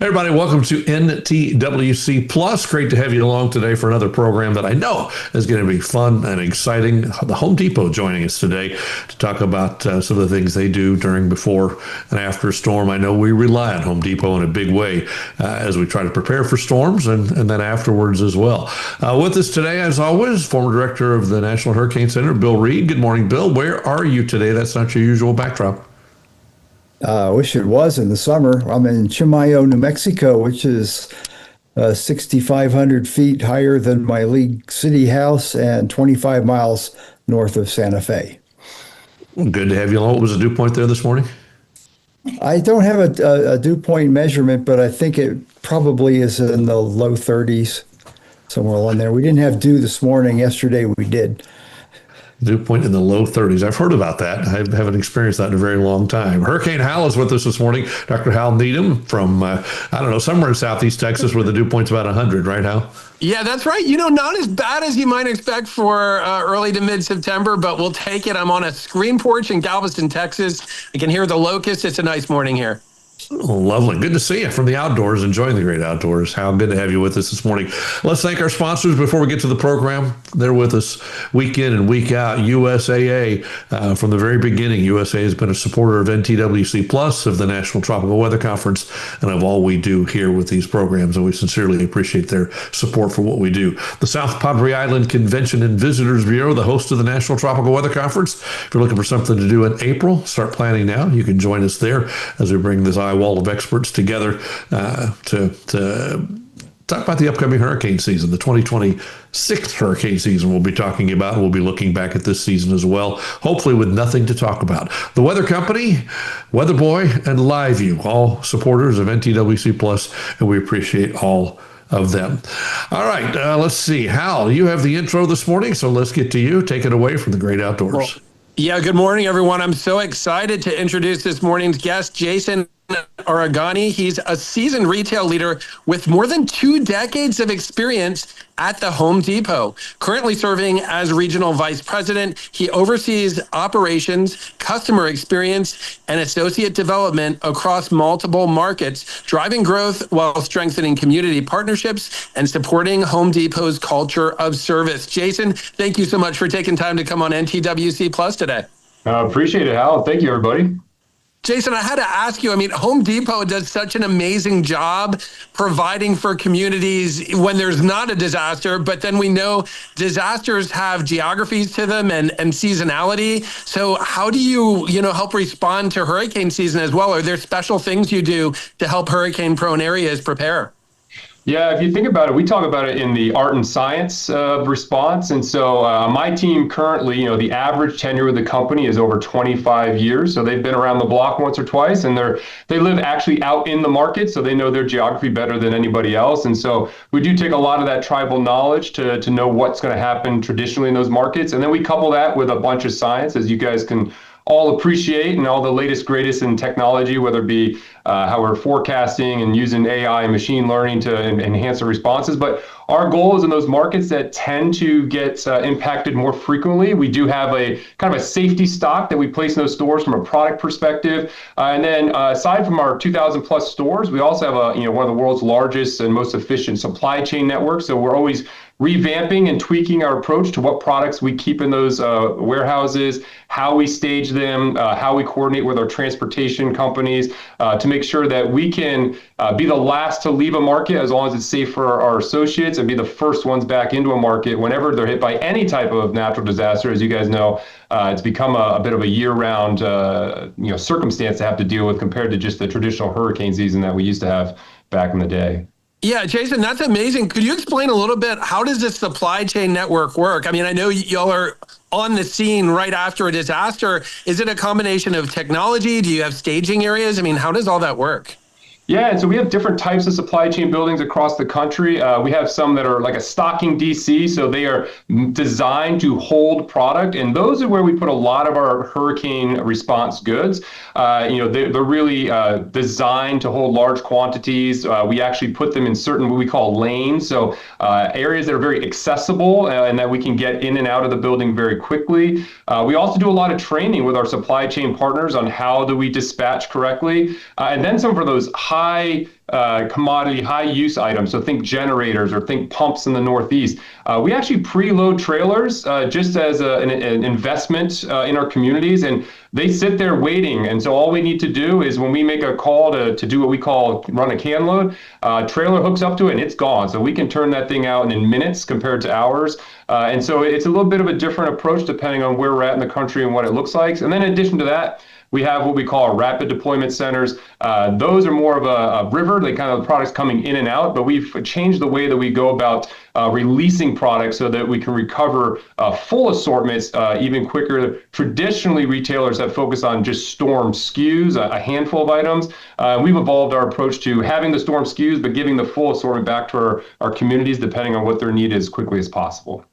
Everybody, welcome to NTWC Plus. Great to have you along today for another program that I know is going to be fun and exciting. The Home Depot joining us today to talk about some of the things they do during, before, and after a storm. I know we rely on Home Depot in a big way as we try to prepare for storms and then afterwards as well. With us today, as always, former director of the National Hurricane Center, Bill Reed. Good morning, Bill. Where are you today? That's not your usual backdrop. I wish it was in the summer. I'm in Chimayo, New Mexico, which is 6,500 feet higher than my league city house and 25 miles north of Santa Fe. Good to have you along. What was the dew point there this morning? I don't have a dew point measurement, but I think it probably is in the low 30s, somewhere along there. We didn't have dew this morning. Yesterday we did. Dew point in the low 30s. I've heard about that. I haven't experienced that in a very long time. Hurricane Hal is with us this morning. Dr. Hal Needham from, somewhere in southeast Texas where the dew point's about 100, right, Hal? Yeah, that's right. Not as bad as you might expect for early to mid-September, but we'll take it. I'm on a screen porch in Galveston, Texas. I can hear the locusts. It's a nice morning here. Oh, lovely. Good to see you from the outdoors, enjoying the great outdoors. How good to have you with us this morning. Let's thank our sponsors before we get to the program. They're with us week in and week out. USAA, from the very beginning, USAA has been a supporter of NTWC Plus, of the National Tropical Weather Conference, and of all we do here with these programs, and we sincerely appreciate their support for what we do. The South Padre Island Convention and Visitors Bureau, the host of the National Tropical Weather Conference. If you're looking for something to do in April, start planning now. You can join us there as we bring this wall of experts together to talk about the upcoming hurricane season, the 2026 hurricane season we'll be talking about. We'll be looking back at this season as well, hopefully with nothing to talk about. The Weather Company, Weather Boy, and LiveView, all supporters of NTWC Plus, and we appreciate all of them. All right, let's see. Hal, you have the intro this morning, so let's get to you. Take it away from the great outdoors. Well, yeah, good morning, everyone. I'm so excited to introduce this morning's guest, Jason Arigoni. He's a seasoned retail leader with more than 2 decades of experience at the Home Depot. Currently serving as regional vice president, he oversees operations, customer experience, and associate development across multiple markets, driving growth while strengthening community partnerships and supporting Home Depot's culture of service. Jason, thank you so much for taking time to come on NTWC Plus today. Appreciate it, Hal. Thank you, everybody. Jason, I had to ask you, Home Depot does such an amazing job providing for communities when there's not a disaster, but then we know disasters have geographies to them and seasonality. So how do you, help respond to hurricane season as well? Are there special things you do to help hurricane-prone areas prepare? Yeah, if you think about it, we talk about it in the art and science response. And so my team currently, the average tenure with the company is over 25 years. So they've been around the block once or twice, and they live actually out in the market. So they know their geography better than anybody else. And so we do take a lot of that tribal knowledge to know what's going to happen traditionally in those markets. And then we couple that with a bunch of science, as you guys can all appreciate, and all the latest, greatest in technology, whether it be how we're forecasting and using AI and machine learning to enhance the responses. But our goal is in those markets that tend to get impacted more frequently. We do have a kind of a safety stock that we place in those stores from a product perspective. And then aside from our 2,000 plus stores, we also have one of the world's largest and most efficient supply chain networks. So we're always revamping and tweaking our approach to what products we keep in those warehouses, how we stage them, how we coordinate with our transportation companies to make sure that we can be the last to leave a market as long as it's safe for our associates, and be the first ones back into a market whenever they're hit by any type of natural disaster. As you guys know, it's become a bit of a year-round circumstance to have to deal with compared to just the traditional hurricane season that we used to have back in the day. Yeah, Jason, that's amazing. Could you explain a little bit, how does this supply chain network work? I know y'all are on the scene right after a disaster. Is it a combination of technology? Do you have staging areas? How does all that work? Yeah, and so we have different types of supply chain buildings across the country. We have some that are like a stocking DC, so they are designed to hold product, and those are where we put a lot of our hurricane response goods. They're really designed to hold large quantities. We actually put them in certain what we call lanes, so areas that are very accessible and that we can get in and out of the building very quickly. We also do a lot of training with our supply chain partners on how do we dispatch correctly, and then some for those high high commodity, high use items. So think generators or think pumps in the Northeast. We actually preload trailers just as an investment in our communities, and they sit there waiting. And so all we need to do is when we make a call to do what we call run a can load, trailer hooks up to it and it's gone. So we can turn that thing out in minutes compared to hours. And so it's a little bit of a different approach depending on where we're at in the country and what it looks like. And then in addition to that, we have what we call our rapid deployment centers. Those are more of a river, they kind of products coming in and out, but we've changed the way that we go about releasing products so that we can recover full assortments even quicker. Traditionally, retailers have focused on just storm SKUs, a handful of items. We've evolved our approach to having the storm SKUs, but giving the full assortment back to our communities depending on what their need is as quickly as possible.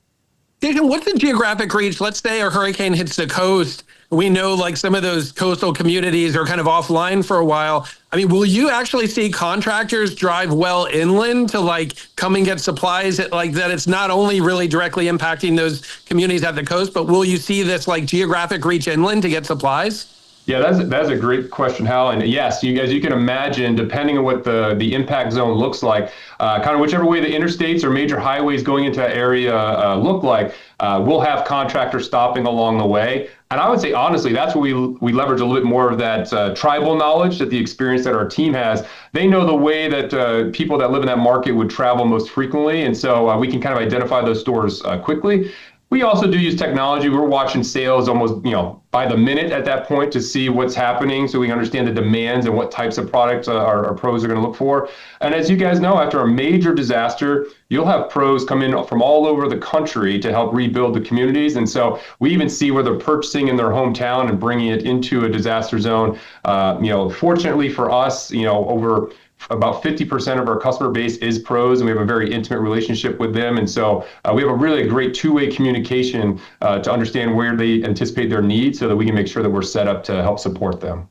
Jason, what's the geographic reach? Let's say a hurricane hits the coast. We know like some of those coastal communities are kind of offline for a while. I mean, will you actually see contractors drive well inland to like come and get supplies like that? It's not only really directly impacting those communities at the coast, but will you see this like geographic reach inland to get supplies? Yeah, that's a great question, Hal. And yes, as you can imagine, depending on what the impact zone looks like, kind of whichever way the interstates or major highways going into that area look like, we'll have contractors stopping along the way. And I would say, honestly, that's where we leverage a little bit more of that tribal knowledge, that the experience that our team has. They know the way that people that live in that market would travel most frequently. And so we can kind of identify those stores quickly. We also do use technology. We're watching sales almost, by the minute at that point to see what's happening so we understand the demands and what types of products our pros are going to look for. And as you guys know, after a major disaster, you'll have pros come in from all over the country to help rebuild the communities. And so we even see where they're purchasing in their hometown and bringing it into a disaster zone. Fortunately for us, over about 50% of our customer base is pros, and we have a very intimate relationship with them. And so we have a really great two-way communication to understand where they anticipate their needs so that we can make sure that we're set up to help support them.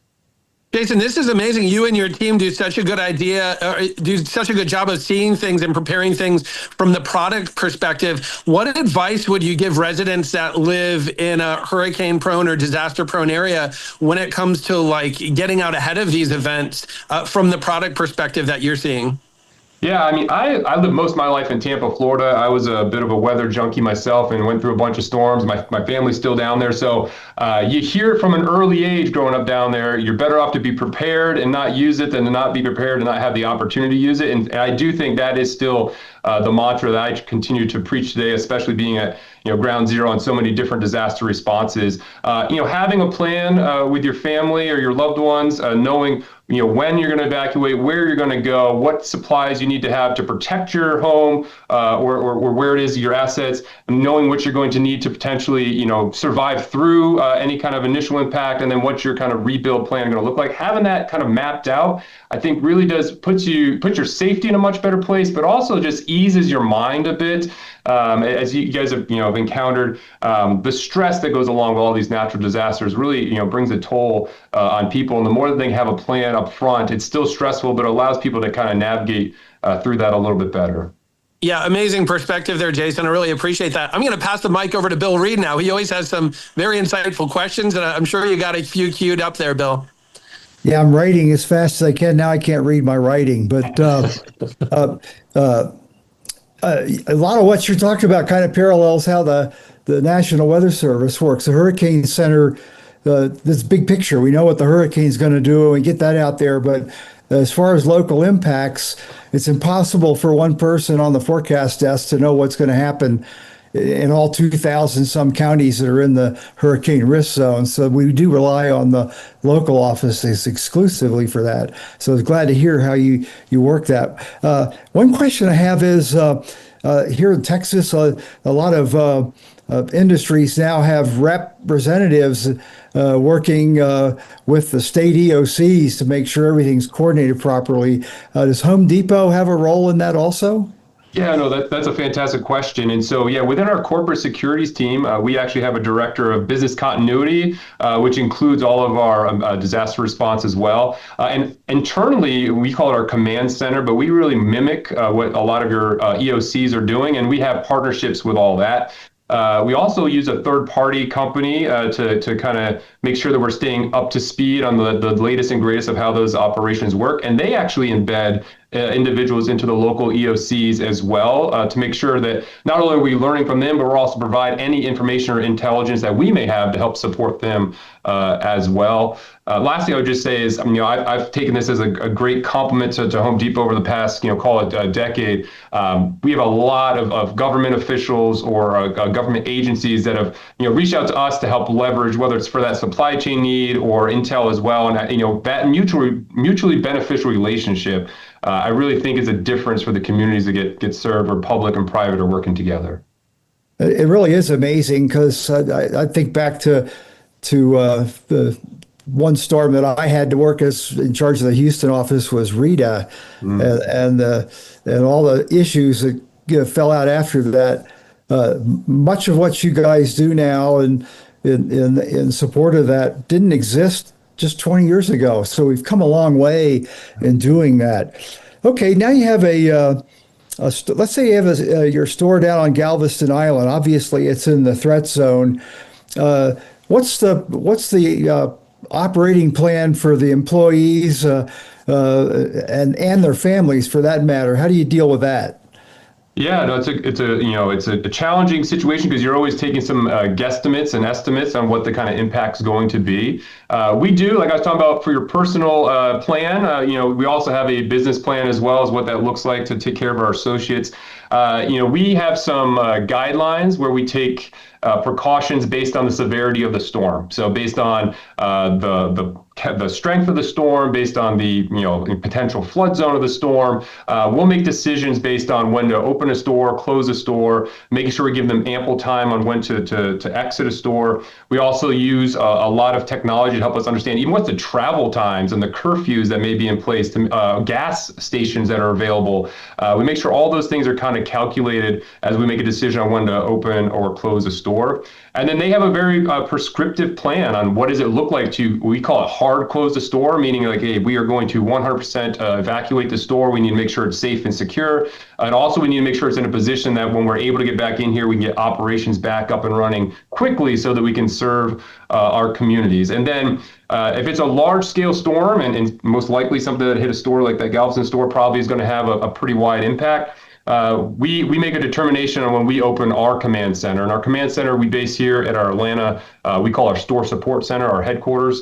Jason, this is amazing. You and your team do such a good job of seeing things and preparing things from the product perspective. What advice would you give residents that live in a hurricane-prone or disaster-prone area when it comes to like getting out ahead of these events from the product perspective that you're seeing? Yeah, I mean, I lived most of my life in Tampa, Florida. I was a bit of a weather junkie myself and went through a bunch of storms. My family's still down there. So you hear it from an early age growing up down there. You're better off to be prepared and not use it than to not be prepared and not have the opportunity to use it. And I do think that is still the mantra that I continue to preach today, especially being at ground zero on so many different disaster responses. Having a plan with your family or your loved ones, knowing when you're going to evacuate, where you're going to go, what supplies you need to have to protect your home or where it is, your assets, and knowing what you're going to need to potentially, survive through any kind of initial impact, and then what your kind of rebuild plan is going to look like. Having that kind of mapped out, I think really does put your safety in a much better place, but also just eases your mind a bit. As you guys have encountered, the stress that goes along with all these natural disasters really brings a toll on people. And the more that they have a plan up front, it's still stressful, but it allows people to kind of navigate through that a little bit better. Yeah, amazing perspective there, Jason. I really appreciate that. I'm going to pass the mic over to Bill Reed now. He always has some very insightful questions, and I'm sure you got a few queued up there, Bill. Yeah, I'm writing as fast as I can. Now I can't read my writing, but a lot of what you're talking about kind of parallels how the National Weather Service works. The Hurricane Center, this big picture, we know what the hurricane's going to do, and we get that out there. But as far as local impacts, it's impossible for one person on the forecast desk to know what's going to happen in all 2,000 some counties that are in the hurricane risk zone. So we do rely on the local offices exclusively for that. So I was glad to hear how you work that. One question I have is here in Texas, a lot of industries now have representatives working with the state EOCs to make sure everything's coordinated properly. Does Home Depot have a role in that also? Yeah, no, that's a fantastic question. And so, yeah, within our corporate securities team, we actually have a director of business continuity, which includes all of our disaster response as well. And internally, we call it our command center, but we really mimic what a lot of your EOCs are doing. And we have partnerships with all that. We also use a third-party company to kind of make sure that we're staying up to speed on the latest and greatest of how those operations work. And they actually embed individuals into the local EOCs as well to make sure that not only are we learning from them, but we're also provide any information or intelligence that we may have to help support them as well. Lastly, I would just say is, I've taken this as a great compliment to Home Depot over the past, call it a decade. We have a lot of government officials or government agencies that have, reached out to us to help leverage, whether it's for that supply chain need or intel as well. And, that mutually beneficial relationship, I really think is a difference for the communities that get served, where public and private are working together. It really is amazing, because I think back to the one storm that I had to work as in charge of the Houston office was Rita, and all the issues that fell out after that. Much of what you guys do now and in support of that didn't exist just 20 years ago. So we've come a long way in doing that. Okay, now you have let's say you have your store down on Galveston Island. Obviously, it's in the threat zone. What's the operating plan for the employees and their families, for that matter? How do you deal with that? Yeah, no, it's a challenging situation, because you're always taking some guesstimates and estimates on what the kind of impact's going to be. We do, like I was talking about, for your personal plan. We also have a business plan as well, as what that looks like to take care of our associates. We have some guidelines where we take precautions based on the severity of the storm. So based on the strength of the storm, based on the potential flood zone of the storm, we'll make decisions based on when to open a store, close a store, making sure we give them ample time on when to exit a store. We also use a lot of technology to help us understand even what the travel times and the curfews that may be in place, to gas stations that are available. We make sure all those things are kind of calculated as we make a decision on when to open or close a store. And then they have a very prescriptive plan on what does it look like we call it hard close the store, meaning like, hey, we are going to 100% evacuate the store. We need to make sure it's safe and secure. And also we need to make sure it's in a position that when we're able to get back in here, we can get operations back up and running quickly so that we can serve our communities. And then if it's a large scale storm, and most likely something that hit a store like that Galveston store probably is going to have a pretty wide impact. We make a determination on when we open our command center. And our command center we base here at our Atlanta, we call our store support center, our headquarters.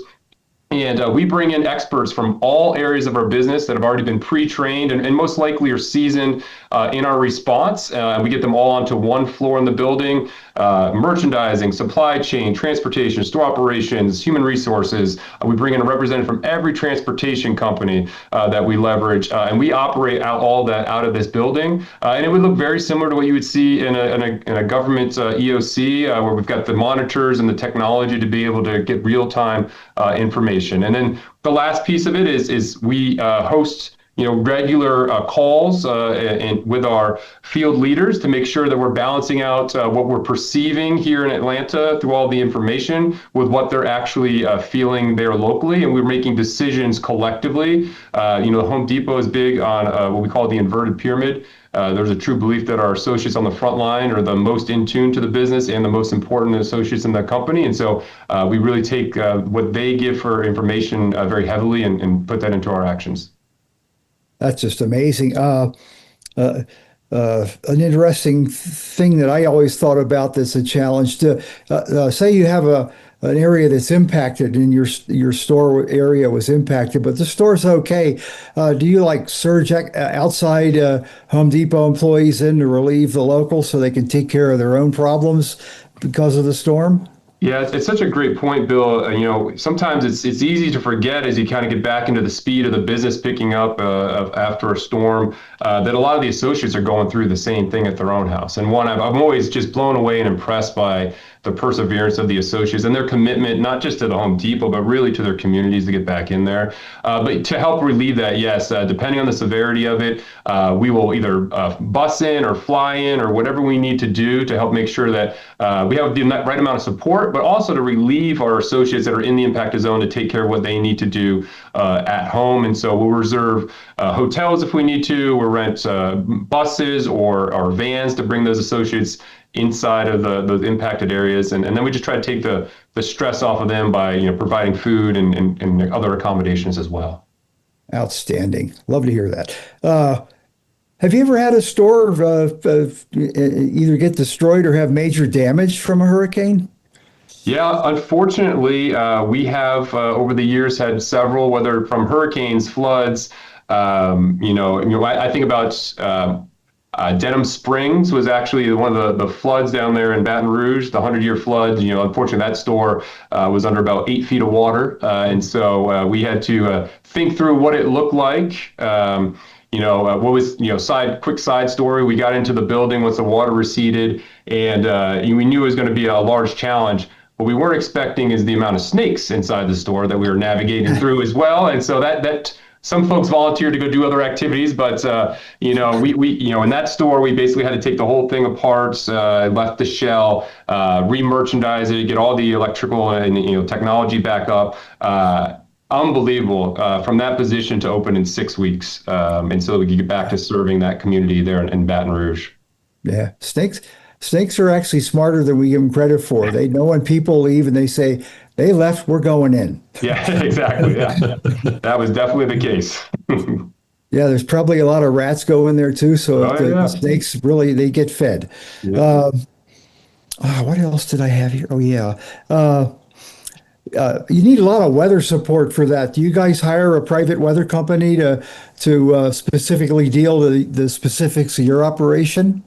And we bring in experts from all areas of our business that have already been pre-trained and most likely are seasoned in our response. We get them all onto one floor in the building: merchandising, supply chain, transportation, store operations, human resources. We bring in a representative from every transportation company that we leverage, and we operate all that out of this building. And it would look very similar to what you would see in a government EOC, where we've got the monitors and the technology to be able to get real-time information. And then the last piece of it is we host regular calls and with our field leaders to make sure that we're balancing out what we're perceiving here in Atlanta through all the information with what they're actually feeling there locally, and we're making decisions collectively. Home Depot is big on what we call the inverted pyramid. There's a true belief that our associates on the front line are the most in tune to the business and the most important associates in the company. And so we really take what they give for information very heavily and put that into our actions. That's just amazing. An interesting thing that I always thought about that's a challenge to say you have an area that's impacted and your store area was impacted, but the store's okay. Do you surge outside Home Depot employees in to relieve the locals so they can take care of their own problems because of the storm? Yeah, it's such a great point, Bill. Sometimes it's easy to forget as you kind of get back into the speed of the business picking up after a storm that a lot of the associates are going through the same thing at their own house. And I'm always just blown away and impressed by the perseverance of the associates and their commitment, not just to the Home Depot, but really to their communities to get back in there. But to help relieve that, yes, depending on the severity of it, we will either bus in or fly in or whatever we need to do to help make sure that we have the right amount of support, but also to relieve our associates that are in the impacted zone to take care of what they need to do at home. And so we'll reserve hotels if we need to. We'll rent buses or vans to bring those associates inside of the impacted areas. And then we just try to take the stress off of them by providing food and other accommodations as well. Outstanding. Love to hear that. Have you ever had a store either get destroyed or have major damage from a hurricane? Yeah, unfortunately, we have over the years had several, whether from hurricanes, floods. I think about Denham Springs was actually one of the floods down there in Baton Rouge, the 100-year flood. Unfortunately, that store was under about 8 feet of water. And so we had to think through what it looked like. What was, quick side story. We got into the building once the water receded, and we knew it was going to be a large challenge. What we weren't expecting is the amount of snakes inside the store that we were navigating through as well. And so that some folks volunteered to go do other activities, but we in that store we basically had to take the whole thing apart, left the shell, re-merchandise it, get all the electrical and technology back up. Unbelievable from that position to open in 6 weeks, and so we could get back to serving that community there in Baton Rouge. Yeah, snakes are actually smarter than we give them credit for. They know when people leave and they say, they left, we're going in. Yeah, exactly. Yeah, that was definitely the case. Yeah, there's probably a lot of rats go in there too. So the snakes really, they get fed. Yeah. What else did I have here? Oh, yeah. You need a lot of weather support for that. Do you guys hire a private weather company to specifically deal with the specifics of your operation?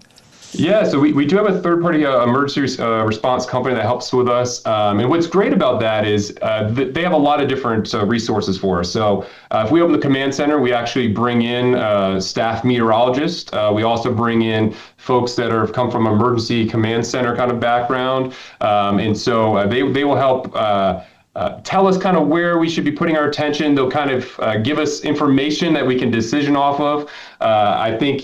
Yeah, so we do have a third-party emergency response company that helps with us. And what's great about that is they have a lot of different resources for us. So if we open the command center, we actually bring in staff meteorologists. We also bring in folks that have come from emergency command center kind of background. And so they will help tell us kind of where we should be putting our attention. They'll kind of give us information that we can decision off of. I think,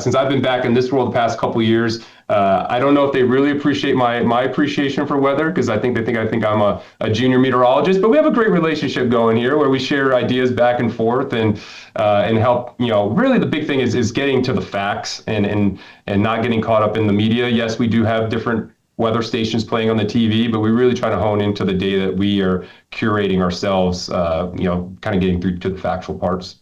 since I've been back in this world the past couple of years, I don't know if they really appreciate my appreciation for weather, because I think I'm a junior meteorologist, but we have a great relationship going here where we share ideas back and forth and help, really the big thing is getting to the facts and not getting caught up in the media. Yes, we do have different weather stations playing on the TV, but we really try to hone into the data that we are curating ourselves, kind of getting through to the factual parts.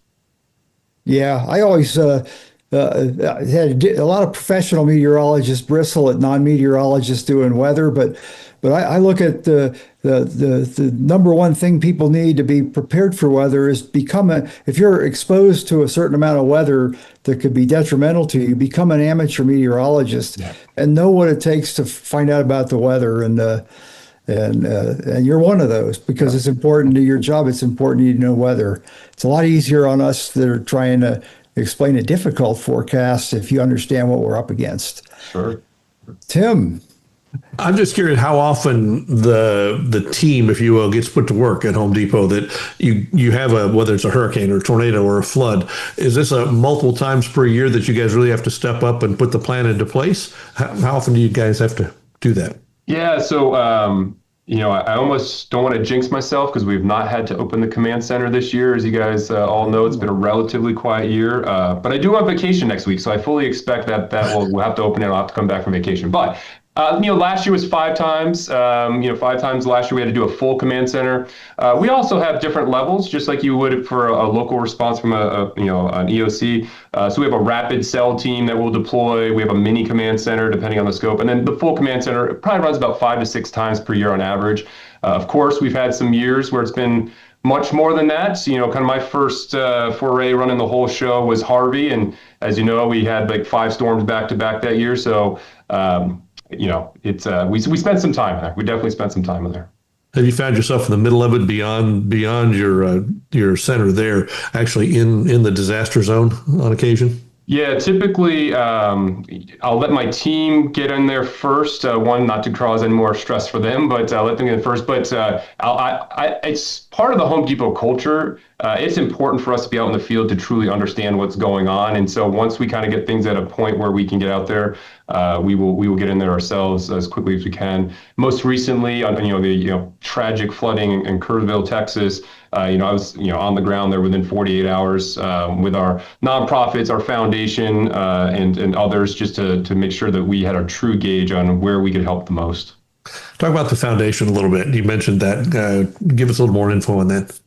Yeah, I always had a lot of professional meteorologists bristle at non-meteorologists doing weather, but I look at the number one thing people need to be prepared for weather is if you're exposed to a certain amount of weather that could be detrimental to you, become an amateur meteorologist and know what it takes to find out about the weather. And you're one of those, because it's important to your job. It's important you know weather. It's a lot easier on us that are trying to explain a difficult forecast if you understand what we're up against. Sure. Tim. I'm just curious how often the team, if you will, gets put to work at Home Depot, that you have whether it's a hurricane or a tornado or a flood. Is this a multiple times per year that you guys really have to step up and put the plan into place? How often do you guys have to do that? Yeah, so I almost don't want to jinx myself because we've not had to open the command center this year. As you guys all know, it's been a relatively quiet year. But I do have vacation next week, so I fully expect that we'll have to open it. I'll have to come back from vacation. But last year was 5 times. 5 times last year we had to do a full command center. We also have different levels, just like you would for a local response from an EOC. So we have a rapid cell team that will deploy. We have a mini command center, depending on the scope, and then the full command center probably runs about 5 to 6 times per year on average. Of course, we've had some years where it's been much more than that. So, kind of my first foray running the whole show was Harvey, and as you know, we had like 5 storms back to back that year. So. It's we spent some time there. We definitely spent some time in there. Have you found yourself in the middle of it, beyond your center there, actually in the disaster zone on occasion? Yeah, typically I'll let my team get in there first. One, not to cause any more stress for them, but I'll let them get in first. But it's part of the Home Depot culture it's important for us to be out in the field to truly understand what's going on. And so once we kind of get things at a point where we can get out there, we will get in there ourselves as quickly as we can. Most recently, on the tragic flooding in Kerrville, Texas, I was on the ground there within 48 hours with our nonprofits, our foundation, and others, just to make sure that we had a true gauge on where we could help the most. Talk about the foundation a little bit. You mentioned that. Give us a little more info on that.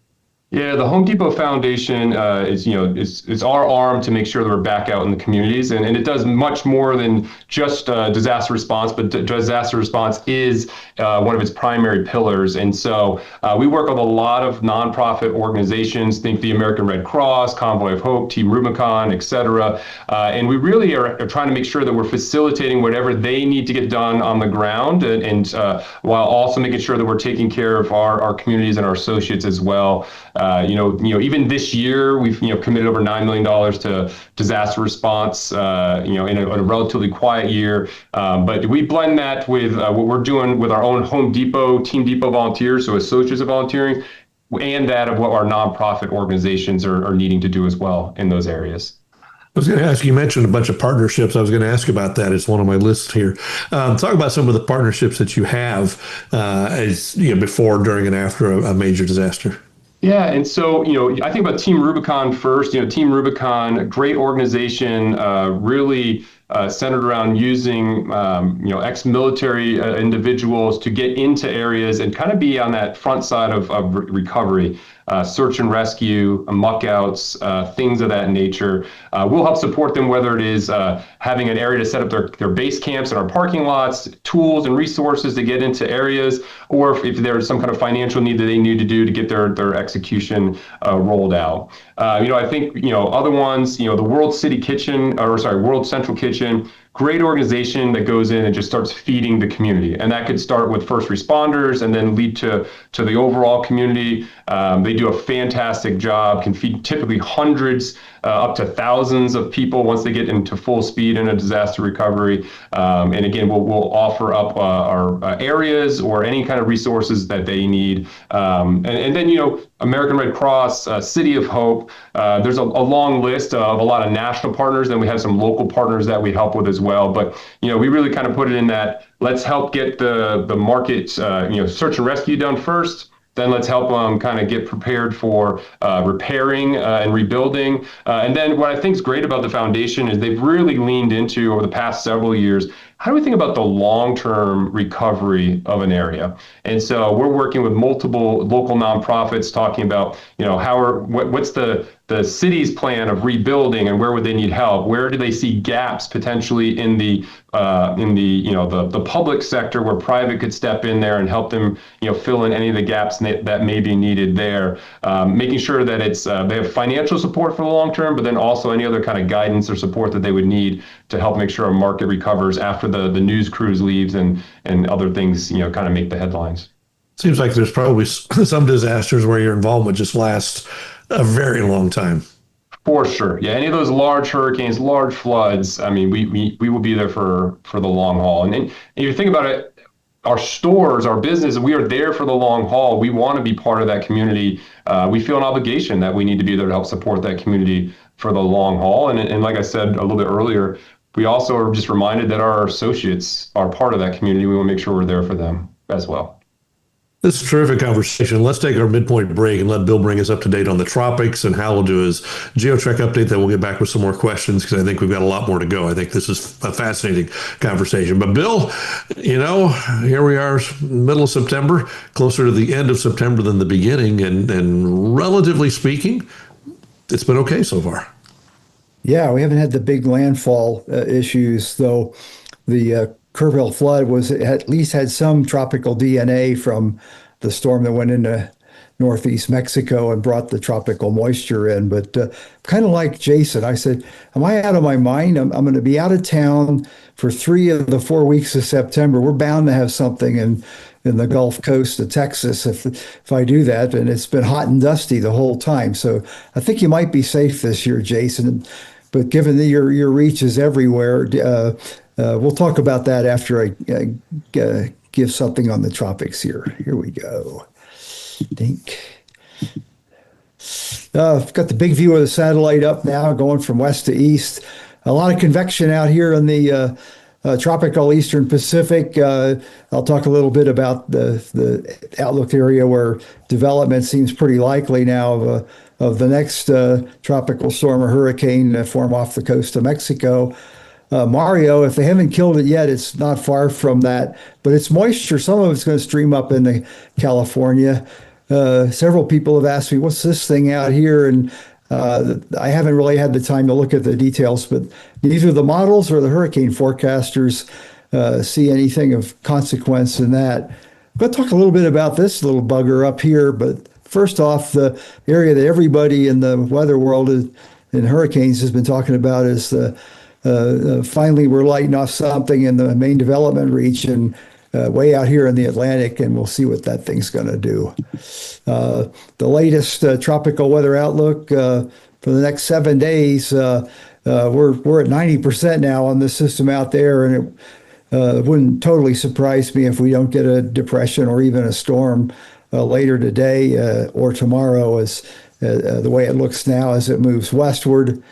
Yeah, the Home Depot Foundation is our arm to make sure that we're back out in the communities, and it does much more than just disaster response, but disaster response is one of its primary pillars. And so we work with a lot of nonprofit organizations, think the American Red Cross, Convoy of Hope, Team Rubicon, et cetera. And we really are trying to make sure that we're facilitating whatever they need to get done on the ground, and while also making sure that we're taking care of our communities and our associates as well. Even this year, we've committed over $9 million to disaster response. In a relatively quiet year, but we blend that with what we're doing with our own Home Depot, Team Depot volunteers, so associates of volunteering, and that of what our nonprofit organizations are needing to do as well in those areas. I was going to ask, you mentioned a bunch of partnerships. I was going to ask about that. It's one on my list here. Talk about some of the partnerships that you have before, during, and after a major disaster. Yeah, and so, I think about Team Rubicon first. Team Rubicon, great organization, really centered around using, ex-military individuals to get into areas and kind of be on that front side of recovery. Search and rescue, muck outs, things of that nature. We'll help support them, whether it is having an area to set up their base camps in our parking lots, tools and resources to get into areas, or if there's some kind of financial need that they need to do to get their execution rolled out. I think, other ones, the World Central Kitchen, great organization that goes in and just starts feeding the community. And that could start with first responders and then lead to the overall community. They do a fantastic job, can feed typically hundreds up to thousands of people once they get into full speed in a disaster recovery. And again, we'll offer up our areas or any kind of resources that they need. And then, American Red Cross, City of Hope. There's a long list of a lot of national partners, and we have some local partners that we help with as well. But, we really kind of put it in that let's help get the market, search and rescue done first. Then let's help them kind of get prepared for repairing and rebuilding. And then what I think is great about the foundation is they've really leaned into, over the past several years, how do we think about the long-term recovery of an area? And so we're working with multiple local nonprofits talking about, what's the city's plan of rebuilding and where would they need help? Where do they see gaps potentially in the public sector where private could step in there and help them, fill in any of the gaps that may be needed there? Making sure that they have financial support for the long term, but then also any other kind of guidance or support that they would need to help make sure our market recovers after the news cruise leaves and other things, kind of make the headlines. Seems like there's probably some disasters where your involvement just lasts a very long time. For sure. Yeah, any of those large hurricanes, large floods, I mean, we will be there for the long haul. And you think about it, our stores, our business, we are there for the long haul. We want to be part of that community. We feel an obligation that we need to be there to help support that community for the long haul. And like I said a little bit earlier, we also are just reminded that our associates are part of that community. We want to make sure we're there for them as well. This is a terrific conversation. Let's take our midpoint break and let Bill bring us up to date on the tropics, and Hal will do his GeoTrek update. Then we'll get back with some more questions because I think we've got a lot more to go. I think this is a fascinating conversation. But Bill, here we are, middle of September, closer to the end of September than the beginning, and relatively speaking, it's been okay so far. Yeah, we haven't had the big landfall issues, though. The Kerrville flood at least had some tropical DNA from the storm that went into northeast Mexico and brought the tropical moisture in. But kind of like Jason, I said, am I out of my mind? I'm going to be out of town for 3 of the 4 weeks of September. We're bound to have something in the Gulf Coast of Texas if I do that. And it's been hot and dusty the whole time. So I think you might be safe this year, Jason. But given that your reach is everywhere, we'll talk about that after I give something on the tropics here. Here we go. Dink. I've got the big view of the satellite up now, going from west to east. A lot of convection out here in the tropical Eastern Pacific. I'll talk a little bit about the outlook area where development seems pretty likely now of the next tropical storm or hurricane form off the coast of Mexico. Mario, if they haven't killed it yet, it's not far from that, but it's moisture. Some of it's going to stream up into California. Several people have asked me, what's this thing out here? And I haven't really had the time to look at the details, but neither the models or the hurricane forecasters see anything of consequence in that. I'm going to talk a little bit about this little bugger up here, but first off, the area that everybody in the weather world in hurricanes has been talking about is finally we're lighting off something in the main development region way out here in the Atlantic, and we'll see what that thing's going to do. The latest tropical weather outlook for the next 7 days, we're at 90% now on the system out there, and it wouldn't totally surprise me if we don't get a depression or even a storm later today or tomorrow, as the way it looks now as it moves westward.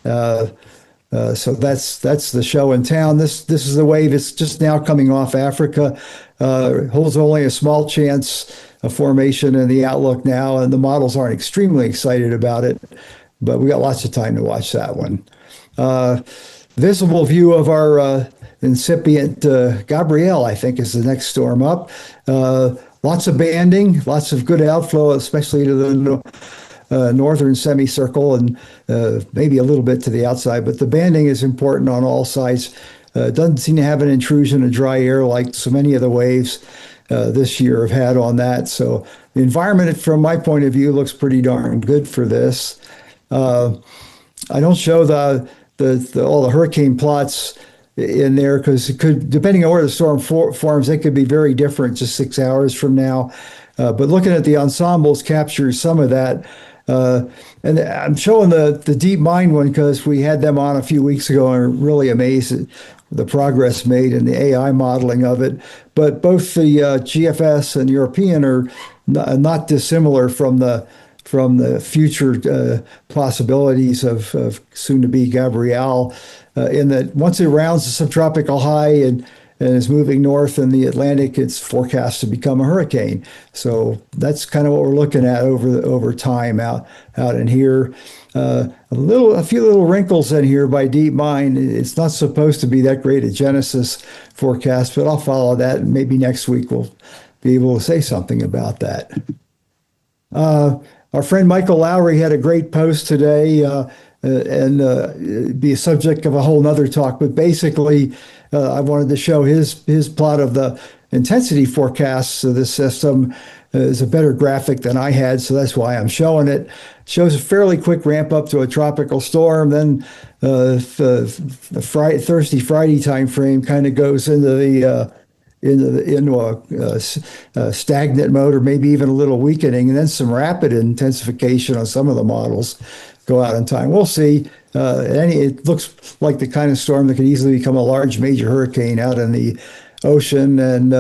So that's the show in town. This is the wave. It's just now coming off Africa. Holds only a small chance of formation in the outlook now, and the models aren't extremely excited about it, but we got lots of time to watch that one. Visible view of our incipient Gabrielle, I think, is the next storm up. Lots of banding, lots of good outflow, especially to the northern semicircle and maybe a little bit to the outside, but the banding is important on all sides. Doesn't seem to have an intrusion of dry air like so many of the waves this year have had on that. So the environment, from my point of view, looks pretty darn good for this. I don't show all the hurricane plots in there because it could, depending on where the storm forms, it could be very different just 6 hours from now. But looking at the ensembles captures some of that. And I'm showing the deep mine one because we had them on a few weeks ago and are really amazed at the progress made in the AI modeling of it. But both the GFS and European are not dissimilar from the future possibilities of soon-to-be Gabrielle, in that once it rounds the subtropical high and is moving north in the Atlantic, it's forecast to become a hurricane. So that's kind of what we're looking at over time out in here. A few little wrinkles in here by deep mine. It's not supposed to be that great a Genesis forecast, but I'll follow that, and maybe next week we'll be able to say something about that. Our friend Michael Lowry had a great post today, and be a subject of a whole nother talk. But basically, I wanted to show his plot of the intensity forecasts of this system is a better graphic than I had, so that's why I'm showing it. Shows a fairly quick ramp up to a tropical storm, then the Thursday, Friday time frame kind of goes into a stagnant mode, or maybe even a little weakening, and then some rapid intensification on some of the models go out in time. We'll see. It looks like the kind of storm that could easily become a large major hurricane out in the ocean. And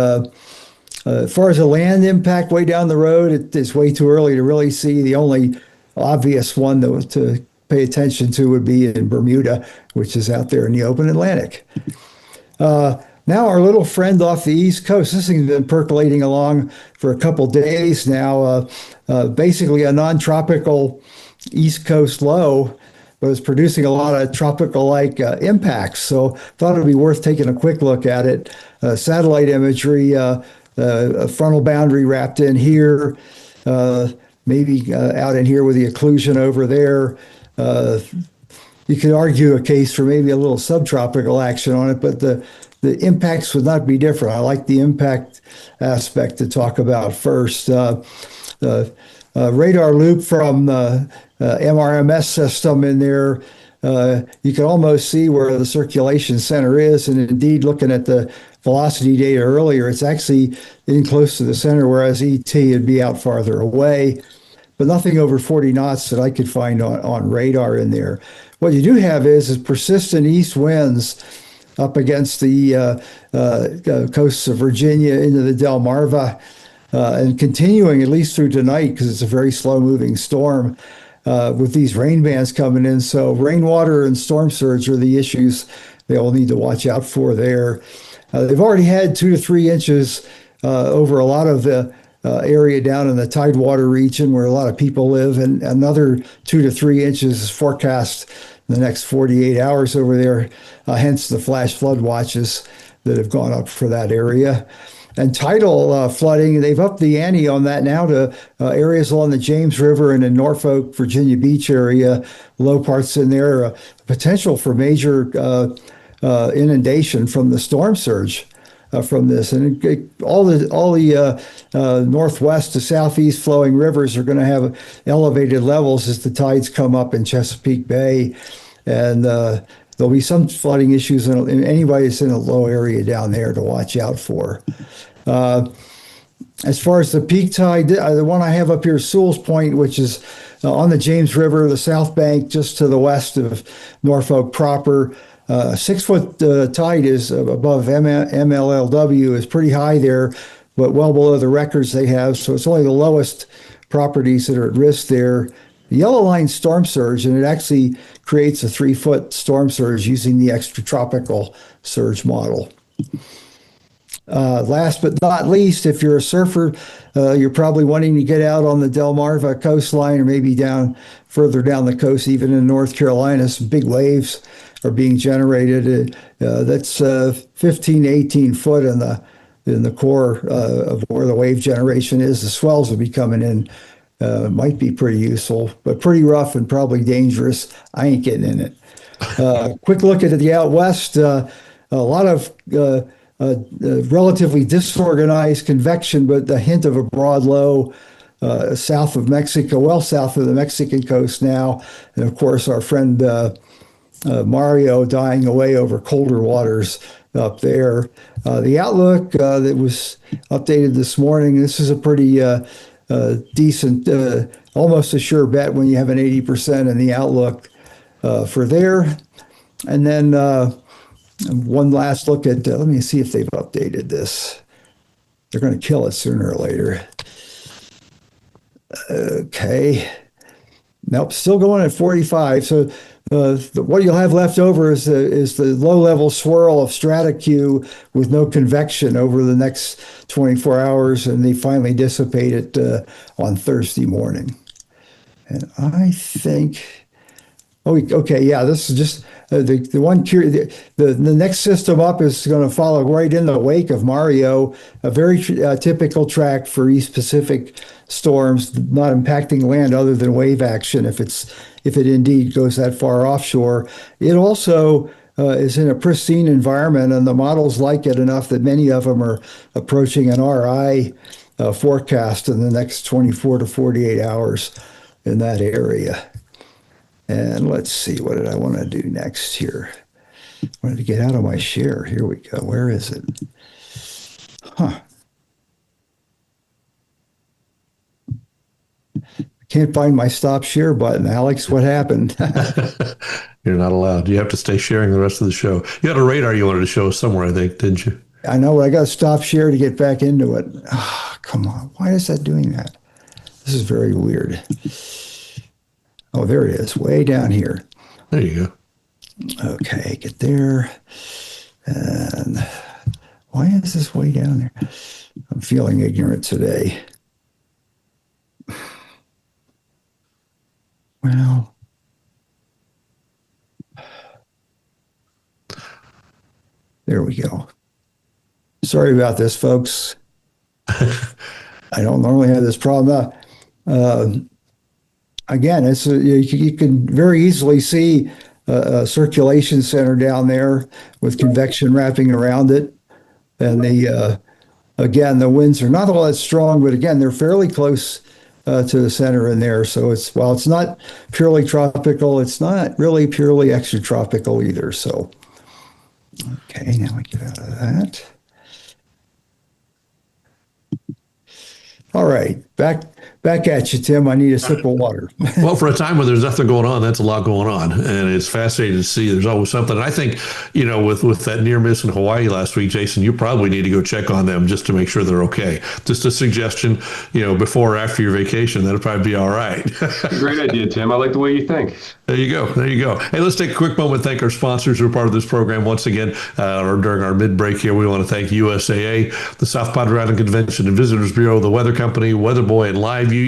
as far as the land impact way down the road, it's way too early to really see. The only obvious one to pay attention to would be in Bermuda, which is out there in the open Atlantic. Now our little friend off the East Coast, this thing's been percolating along for a couple days now. Basically a non-tropical East Coast low, but it's producing a lot of tropical-like impacts. So thought it would be worth taking a quick look at it. Satellite imagery, a frontal boundary wrapped in here, maybe out in here with the occlusion over there. You could argue a case for maybe a little subtropical action on it, but the impacts would not be different. I like the impact aspect to talk about first. Radar loop from the MRMS system in there. You can almost see where the circulation center is, and indeed, looking at the velocity data earlier, it's actually in close to the center, whereas ET would be out farther away, but nothing over 40 knots that I could find on radar in there. What you do have is persistent east winds up against the coasts of Virginia into the Delmarva, and continuing at least through tonight because it's a very slow-moving storm. with these rain bands coming in. So rainwater and storm surge are the issues they'll need to watch out for there. They've already had 2 to 3 inches over a lot of the area down in the Tidewater region where a lot of people live, and another 2 to 3 inches is forecast in the next 48 hours over there, hence the flash flood watches that have gone up for that area. And tidal flooding, they've upped the ante on that now to areas along the James River and in Norfolk, Virginia Beach area, low parts in there, potential for major inundation from the storm surge from this. And all the northwest to southeast flowing rivers are going to have elevated levels as the tides come up in Chesapeake Bay. And there'll be some flooding issues in anybody that's in a low area down there to watch out for. As far as the peak tide, the one I have up here is Sewell's Point, which is on the James River, the south bank, just to the west of Norfolk proper. 6 foot tide is above MLLW, is pretty high there, but well below the records they have. So it's only the lowest properties that are at risk there. The yellow line storm surge, and it actually creates a 3 foot storm surge using the extratropical surge model. Last but not least, if you're a surfer, you're probably wanting to get out on the Delmarva coastline or maybe down further down the coast, even in North Carolina. Some big waves are being generated. That's 15 to 18 foot in the core of where the wave generation is. The swells will be coming in. Might be pretty useful, but pretty rough and probably dangerous. I ain't getting in it. Quick look at the out west. A lot of relatively disorganized convection, but the hint of a broad low south of Mexico, well south of the Mexican coast now. And of course, our friend Mario dying away over colder waters up there. The outlook that was updated this morning, this is a pretty decent, almost a sure bet when you have an 80% in the outlook for there. And then one last look at, let me see if they've updated this. They're going to kill it sooner or later. Okay. Nope, still going at 45. So what you'll have left over is the low-level swirl of strata Q with no convection over the next 24 hours, and they finally dissipate it on Thursday morning. And I think, okay, yeah, this is just the one. The next system up is going to follow right in the wake of Mario, a very typical track for East Pacific storms, not impacting land other than wave action if it indeed goes that far offshore. It also is in a pristine environment, and the models like it enough that many of them are approaching an RI forecast in the next 24 to 48 hours in that area. And let's see, what did I want to do next here? I wanted to get out of my share. Here we go. Where is it? Can't find my stop share button. Alex, what happened? You're not allowed. You have to stay sharing the rest of the show. You had a radar you wanted to show us somewhere, I think, didn't you? I know, but I got to stop share to get back into it. Oh, come on. Why is that doing that? This is very weird. Oh, there it is, way down here. There you go. Okay, get there. And why is this way down there? I'm feeling ignorant today. Well, there we go. Sorry about this, folks. I don't normally have this problem. Again, you can very easily see a circulation center down there with convection wrapping around it. And again, the winds are not all that strong, but again, they're fairly close to the center in there. So while it's not purely tropical, it's not really purely extratropical either. So, okay, now we get out of that. All right, Back at you, Tim. I need a sip of water. Well, for a time when there's nothing going on, that's a lot going on, and it's fascinating to see. There's always something. And I think, with that near miss in Hawaii last week, Jason, you probably need to go check on them just to make sure they're okay. Just a suggestion, before or after your vacation, that'll probably be all right. Great idea, Tim. I like the way you think. There you go. There you go. Hey, let's take a quick moment to thank our sponsors who are part of this program once again. During our mid-break here, we want to thank USAA, the South Padre Island Convention and Visitors Bureau, the Weather Company, Weather Boy, and Live View.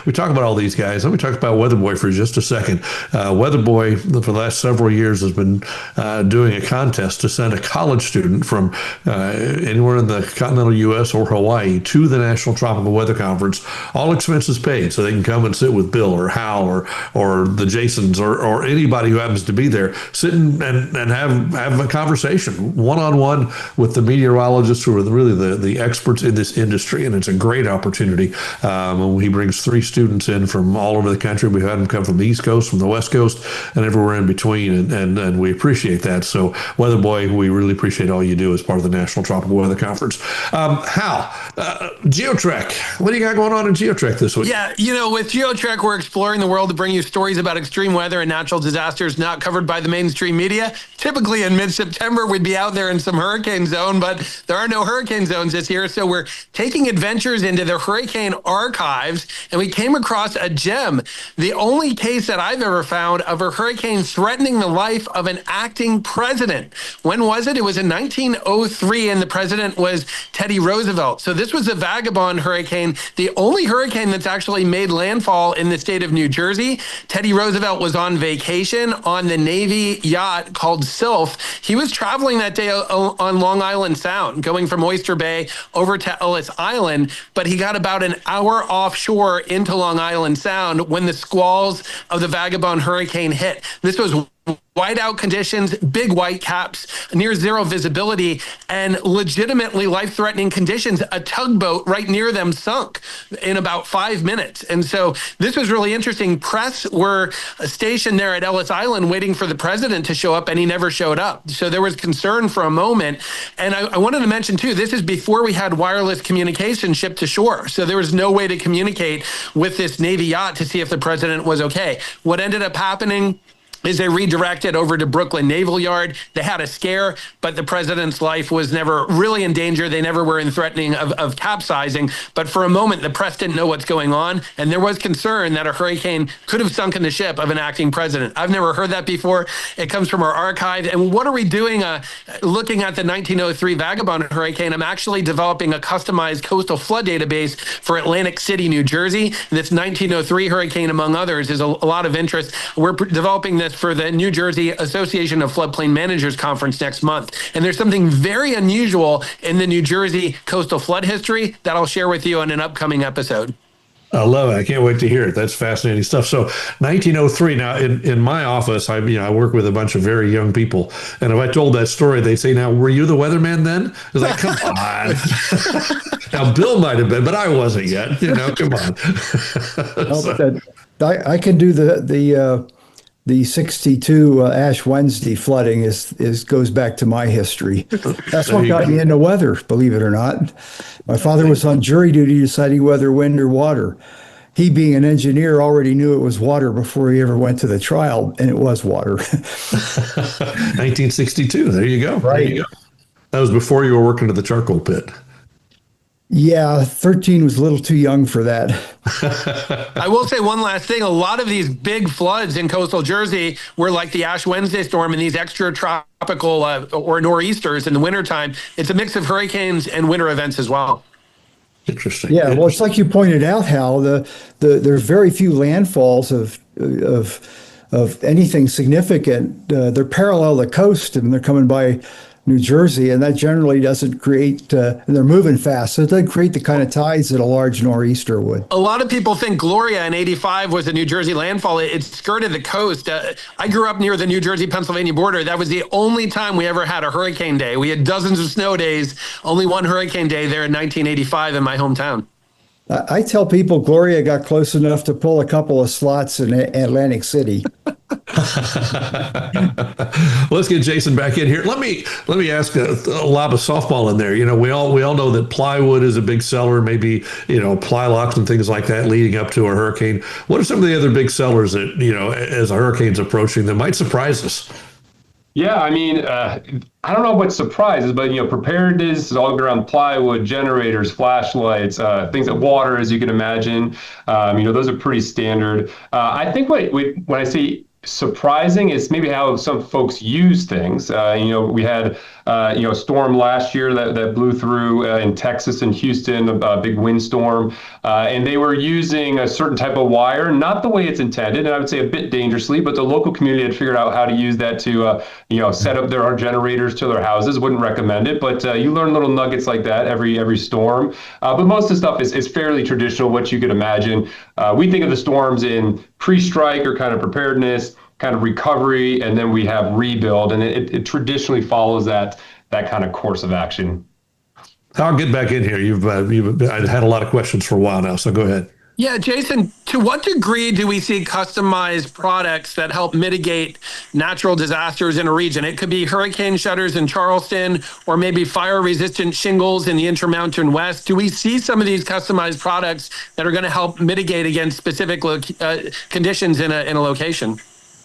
We talk about all these guys. Let me talk about Weather Boy for just a second. Weather Boy, for the last several years, has been doing a contest to send a college student from anywhere in the continental U.S. or Hawaii to the National Tropical Weather Conference, all expenses paid, so they can come and sit with Bill or Hal or the Jasons or anybody who happens to be there, sit and have a conversation one-on-one with the meteorologists who are really the experts in this industry, and it's a great opportunity. He brings 3 students in from all over the country. We've had them come from the East Coast, from the West Coast, and everywhere in between, and we appreciate that. So, Weather Boy, we really appreciate all you do as part of the National Tropical Weather Conference. Hal, GeoTrek, what do you got going on in GeoTrek this week? Yeah, with GeoTrek, we're exploring the world to bring you stories about extreme weather and natural disasters not covered by the mainstream media. Typically in mid-September, we'd be out there in some hurricane zone, but there are no hurricane zones this year. So we're taking adventures into the hurricane archives, and we came across a gem, the only case that I've ever found of a hurricane threatening the life of an acting president. When was it? It was in 1903, and the president was Teddy Roosevelt. So this was a vagabond hurricane, the only hurricane that's actually made landfall in the state of New Jersey. Teddy Roosevelt was on vacation on the Navy yacht called Sylph. He was traveling that day on Long Island Sound, going from Oyster Bay over to Ellis Island, but he got about an hour offshore into Long Island Sound when the squalls of the vagabond hurricane hit. This was whiteout conditions, big white caps, near zero visibility, and legitimately life-threatening conditions. A tugboat right near them sunk in about 5 minutes. And so this was really interesting. Press were stationed there at Ellis Island waiting for the president to show up, and he never showed up. So there was concern for a moment. And I wanted to mention, too, this is before we had wireless communication shipped to shore. So there was no way to communicate with this Navy yacht to see if the president was okay. What ended up happening is they redirected over to Brooklyn Naval Yard. They had a scare, but the president's life was never really in danger. They never were in threatening of capsizing. But for a moment, the press didn't know what's going on. And there was concern that a hurricane could have sunken the ship of an acting president. I've never heard that before. It comes from our archive. And what are we doing looking at the 1903 Vagabond hurricane? I'm actually developing a customized coastal flood database for Atlantic City, New Jersey. This 1903 hurricane, among others, is a lot of interest. We're developing this for the New Jersey Association of Floodplain Managers Conference next month. And there's something very unusual in the New Jersey coastal flood history that I'll share with you in an upcoming episode. I love it. I can't wait to hear it. That's fascinating stuff. So 1903. Now, in my office, I work with a bunch of very young people. And if I told that story, they say, now, were you the weatherman then? It's like, come on. Now, Bill might have been, but I wasn't yet. Come on. I can do the 62 Ash Wednesday flooding goes back to my history. That's what got me into weather, believe it or not. My father was on jury duty deciding whether wind or water. He, being an engineer, already knew it was water before he ever went to the trial, and it was water. 1962. There you go. Right. There you go. That was before you were working at the charcoal pit. Yeah, 13 was a little too young for that. I will say one last thing. A lot of these big floods in coastal Jersey were like the Ash Wednesday storm and these extra tropical or nor'easters in the wintertime. It's a mix of hurricanes and winter events as well. Interesting. Yeah, well, it's like you pointed out, Hal. There's very few landfalls of anything significant. They're parallel the coast, and they're coming by New Jersey, and that generally doesn't create, and they're moving fast, so it doesn't create the kind of tides that a large nor'easter would. A lot of people think Gloria in 85 was a New Jersey landfall. It skirted the coast. I grew up near the New Jersey-Pennsylvania border. That was the only time we ever had a hurricane day. We had dozens of snow days, only one hurricane day there in 1985 in my hometown. I tell people Gloria got close enough to pull a couple of slots in Atlantic City. Let's get Jason back in here. Let me ask a lob of softball in there. We all know that plywood is a big seller. Maybe ply locks and things like that leading up to a hurricane. What are some of the other big sellers that as a hurricane's approaching that might surprise us? Yeah, I mean, I don't know what surprises, but preparedness is all around plywood, generators, flashlights, things that water, as you can imagine. Those are pretty standard. I think when I say surprising is maybe how some folks use things. We had a storm last year that blew through in Texas and Houston, a big windstorm, and they were using a certain type of wire, not the way it's intended, and I would say a bit dangerously, but the local community had figured out how to use that to set up their generators to their houses. Wouldn't recommend it, but you learn little nuggets like that every storm. But most of the stuff is fairly traditional, what you could imagine. We think of the storms in pre-strike or kind of preparedness, kind of recovery, and then we have rebuild, and it traditionally follows that kind of course of action. I'll get back in here. I've had a lot of questions for a while now, so go ahead. Yeah, Jason, to what degree do we see customized products that help mitigate natural disasters in a region? It could be hurricane shutters in Charleston, or maybe fire-resistant shingles in the Intermountain West. Do we see some of these customized products that are going to help mitigate against specific conditions in a location?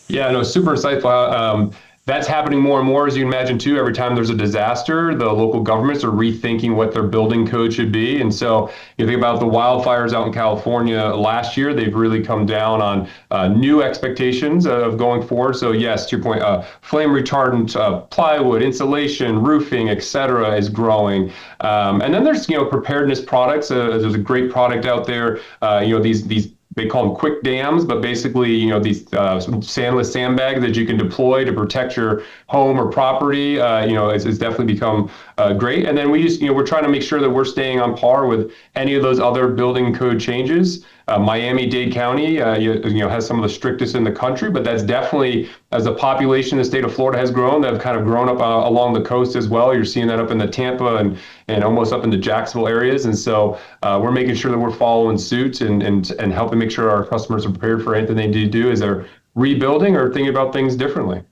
Yeah, no, super insightful. That's happening more and more, as you can imagine, too. Every time there's a disaster, the local governments are rethinking what their building code should be. And so you think about the wildfires out in California last year, they've really come down on new expectations of going forward. So yes, to your point, flame retardant, plywood, insulation, roofing, et cetera, is growing. And then there's, preparedness products. There's a great product out there, these they call them quick dams, but basically, these sandless sandbags that you can deploy to protect your home or property, it's definitely become great. And then we're trying to make sure that we're staying on par with any of those other building code changes. Miami-Dade County, has some of the strictest in the country, but that's definitely, as the population of the state of Florida has grown, they've kind of grown up along the coast as well. You're seeing that up in the Tampa and almost up into Jacksonville areas. And so we're making sure that we're following suit and helping make sure our customers are prepared for anything they need to do as they're rebuilding or thinking about things differently.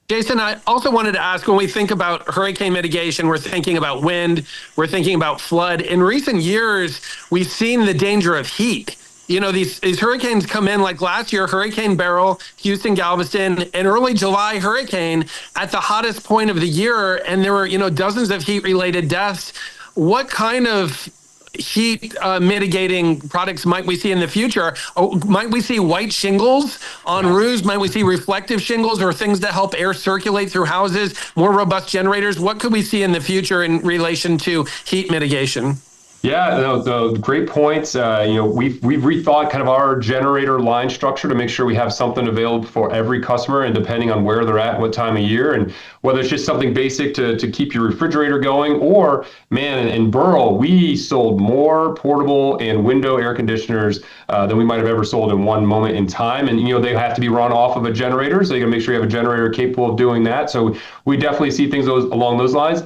Jason, I also wanted to ask, when we think about hurricane mitigation, we're thinking about wind, we're thinking about flood. In recent years, we've seen the danger of heat. These hurricanes come in, like last year, Hurricane Beryl, Houston, Galveston, an early July hurricane at the hottest point of the year, and there were, dozens of heat-related deaths. What kind of heat mitigating products might we see in the future? Might we see white shingles on roofs? Might we see reflective shingles or things that help air circulate through houses, more robust generators? What could we see in the future in relation to heat mitigation? Yeah, no, great points. We've rethought kind of our generator line structure to make sure we have something available for every customer, and depending on where they're at, what time of year, and whether it's just something basic to keep your refrigerator going, or man, in Burl, we sold more portable and window air conditioners than we might have ever sold in one moment in time. And they have to be run off of a generator, so you got to make sure you have a generator capable of doing that. So we definitely see things along those lines.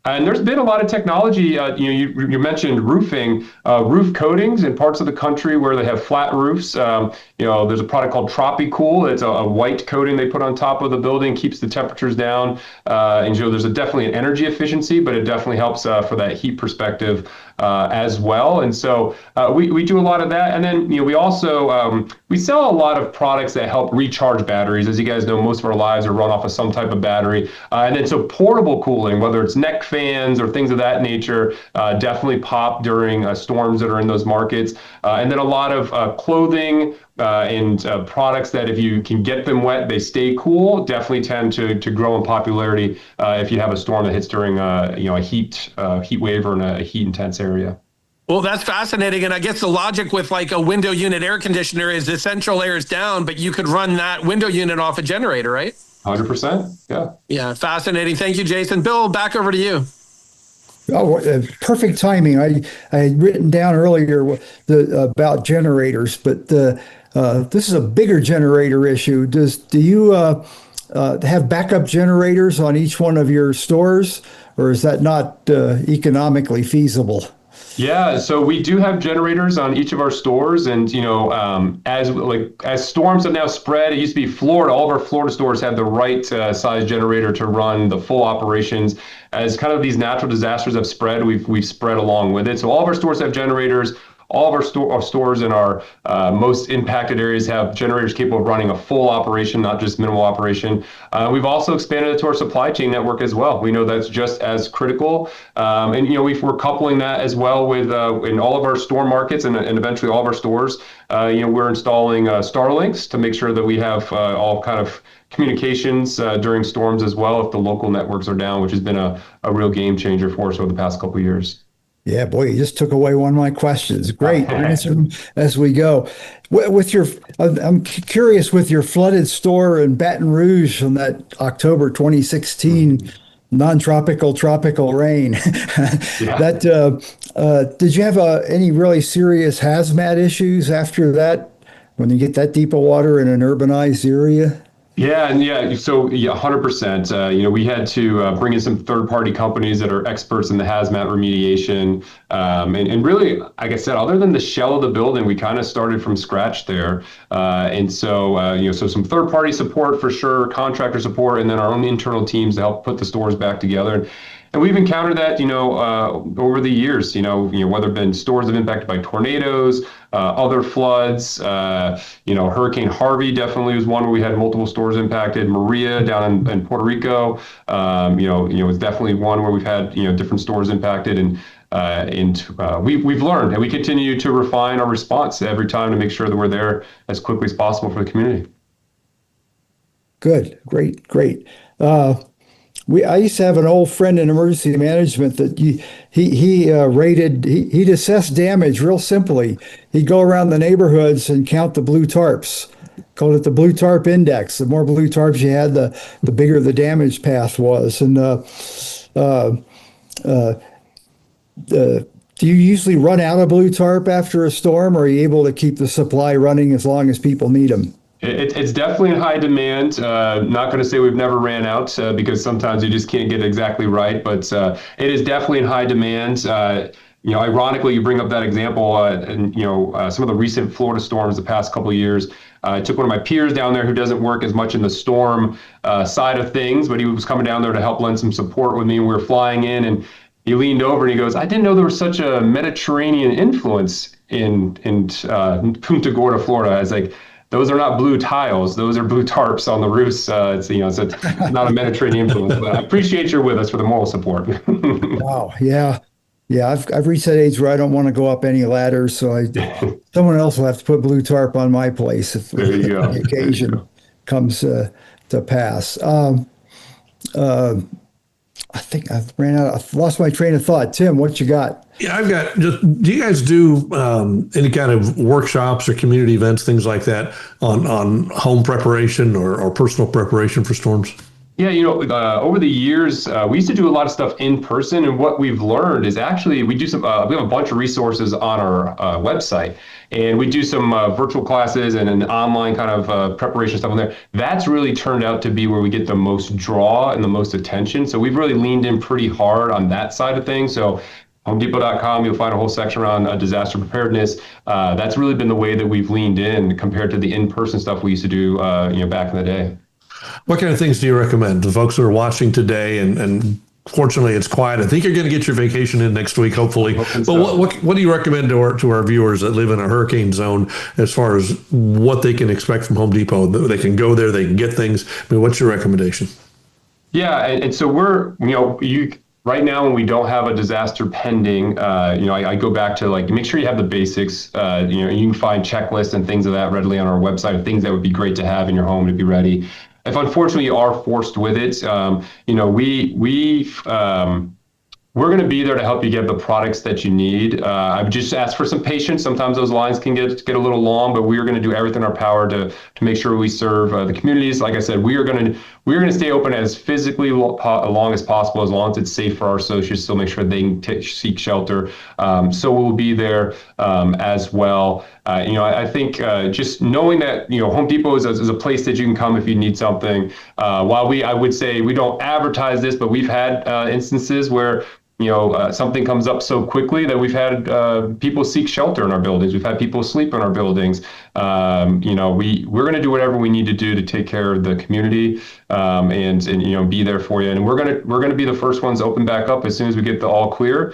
And there's been a lot of technology. You mentioned roofing, roof coatings in parts of the country where they have flat roofs. There's a product called TropiCool. It's a white coating they put on top of the building, keeps the temperatures down. And there's definitely an energy efficiency, but it definitely helps for that heat perspective as well. And so we do a lot of that. And then we also we sell a lot of products that help recharge batteries. As you guys know, most of our lives are run off of some type of battery. And then so portable cooling, whether it's neck fans or things of that nature, definitely pop during storms that are in those markets. And then a lot of clothing and products that if you can get them wet, they stay cool, definitely tend to grow in popularity if you have a storm that hits during a heat wave or in a heat intense area. Well, that's fascinating. And I guess the logic with like a window unit air conditioner is the central air is down, but you could run that window unit off a generator, right? 100%. Yeah. Yeah. Fascinating. Thank you, Jason. Bill, back over to you. Oh, perfect timing. I had written down earlier about generators, but this is a bigger generator issue. Do you have backup generators on each one of your stores, or is that not economically feasible? Yeah, so we do have generators on each of our stores, and as storms have now spread, it used to be Florida. All of our Florida stores have the right size generator to run the full operations. As kind of these natural disasters have spread, we've spread along with it. So all of our stores have generators. All of our stores in our most impacted areas have generators capable of running a full operation, not just minimal operation. We've also expanded it to our supply chain network as well. We know that's just as critical. We're coupling that as well with in all of our store markets and eventually all of our stores. We're installing Starlinks to make sure that we have all kind of communications during storms as well if the local networks are down, which has been a real game changer for us over the past couple of years. Yeah, boy, you just took away one of my questions. Great, answer them as we go. I'm curious with your flooded store in Baton Rouge on that October 2016 non-tropical tropical rain. Did you have any really serious hazmat issues after that when you get that deep of water in an urbanized area? So 100%. We had to bring in some third-party companies that are experts in the hazmat remediation, and really, like I said, other than the shell of the building, we kind of started from scratch there. So some third-party support for sure, contractor support, and then our own internal teams to help put the stores back together. And we've encountered that, over the years, whether it's been stores have been impacted by tornadoes, other floods, Hurricane Harvey definitely was one where we had multiple stores impacted. Maria down in Puerto Rico, was definitely one where we've had, different stores impacted. We've learned, and we continue to refine our response every time to make sure that we're there as quickly as possible for the community. Good, great. I used to have an old friend in emergency management that he'd assess damage real simply. He'd go around the neighborhoods and count the blue tarps. Called it the blue tarp index. The more blue tarps you had, the bigger the damage path was. And do you usually run out of blue tarp after a storm, or are you able to keep the supply running as long as people need them? It's definitely in high demand. Not going to say we've never ran out because sometimes you just can't get it exactly right, but it is definitely in high demand. Ironically, you bring up that example, some of the recent Florida storms the past couple of years. I took one of my peers down there who doesn't work as much in the storm side of things, but he was coming down there to help lend some support with me. We were flying in, and he leaned over and he goes, "I didn't know there was such a Mediterranean influence in Punta Gorda, Florida." I was like, "Those are not blue tiles; those are blue tarps on the roofs." It's not a Mediterranean influence. But I appreciate you're with us for the moral support. Wow, yeah. I've reached that age where I don't want to go up any ladders, so someone else will have to put blue tarp on my place if the occasion comes to pass. I think I've lost my train of thought. Tim, what you got? Yeah, I've got do you guys do any kind of workshops or community events, things like that on home preparation or personal preparation for storms? Yeah, over the years, we used to do a lot of stuff in person, and what we've learned is actually we have a bunch of resources on our website, and we do some virtual classes and an online kind of preparation stuff on there. That's really turned out to be where we get the most draw and the most attention. So we've really leaned in pretty hard on that side of things. So HomeDepot.com, you'll find a whole section around disaster preparedness. That's really been the way that we've leaned in compared to the in-person stuff we used to do, back in the day. What kind of things do you recommend to folks that are watching today? And fortunately, it's quiet. I think you're going to get your vacation in next week, hopefully. But what do you recommend to our viewers that live in a hurricane zone as far as what they can expect from Home Depot? They can go there, they can get things. I mean, what's your recommendation? Yeah, and so we're, right now, when we don't have a disaster pending, I go back to make sure you have the basics. You can find checklists and things of that readily on our website of things that would be great to have in your home to be ready. If unfortunately you are forced with it, we're going to be there to help you get the products that you need. I would just ask for some patience. Sometimes those lines can get a little long, but we are going to do everything in our power to make sure we serve the communities. Like I said, we are going to stay open as physically long as possible, as long as it's safe for our associates. So make sure they can seek shelter. So we'll be there as well. I think just knowing that Home Depot is a place that you can come if you need something. While I would say we don't advertise this, but we've had instances where something comes up so quickly that we've had people seek shelter in our buildings. We've had people sleep in our buildings. We're going to do whatever we need to do to take care of the community, and be there for you. And we're going to be the first ones to open back up as soon as we get the all clear.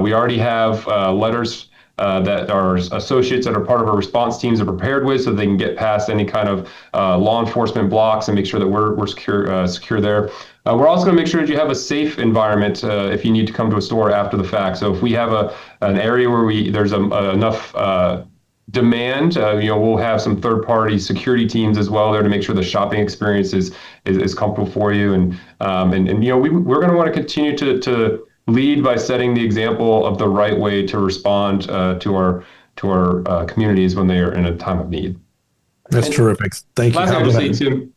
We already have letters that our associates that are part of our response teams are prepared with, so they can get past any kind of law enforcement blocks and make sure that we're secure there. We're also going to make sure that you have a safe environment if you need to come to a store after the fact. So if we have an area where there's enough demand, we'll have some third-party security teams as well there to make sure the shopping experience is comfortable for you. And we're going to want to continue to lead by setting the example of the right way to respond to our communities when they are in a time of need. That's terrific. Thank you. Last thing I would say, Tim,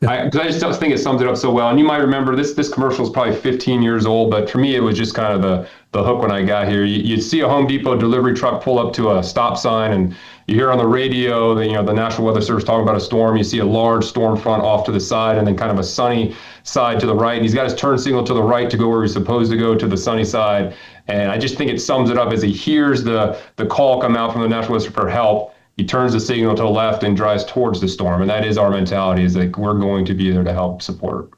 because I just think it sums it up so well. And you might remember this commercial is probably 15 years old, but for me, it was just kind of the hook when I got here. You'd see a Home Depot delivery truck pull up to a stop sign, and you hear on the radio, the National Weather Service talking about a storm. You see a large storm front off to the side, and then kind of a sunny side to the right. And he's got his turn signal to the right to go where he's supposed to go, to the sunny side. And I just think it sums it up as he hears the call come out from the National Weather Service for help. He turns the signal to the left and drives towards the storm. And that is our mentality, is like we're going to be there to help support.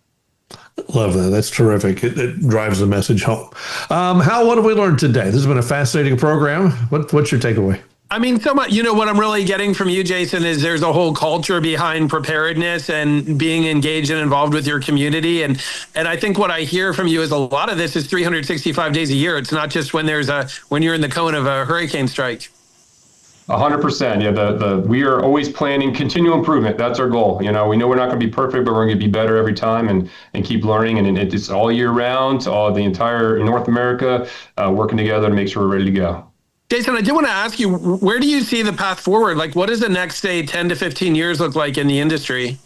Love that. That's terrific. It drives the message home. What have we learned today? This has been a fascinating program. What's your takeaway? I mean, so much, what I'm really getting from you, Jason, is there's a whole culture behind preparedness and being engaged and involved with your community. And I think what I hear from you is a lot of this is 365 days a year. It's not just when you're in the cone of a hurricane strike. 100%. Yeah, we are always planning continual improvement. That's our goal. We know we're not going to be perfect, but we're going to be better every time and keep learning. And it's all year round, all the entire North America working together to make sure we're ready to go. Jason, I did want to ask you, where do you see the path forward? Like, what does the next, say, 10 to 15 years look like in the industry?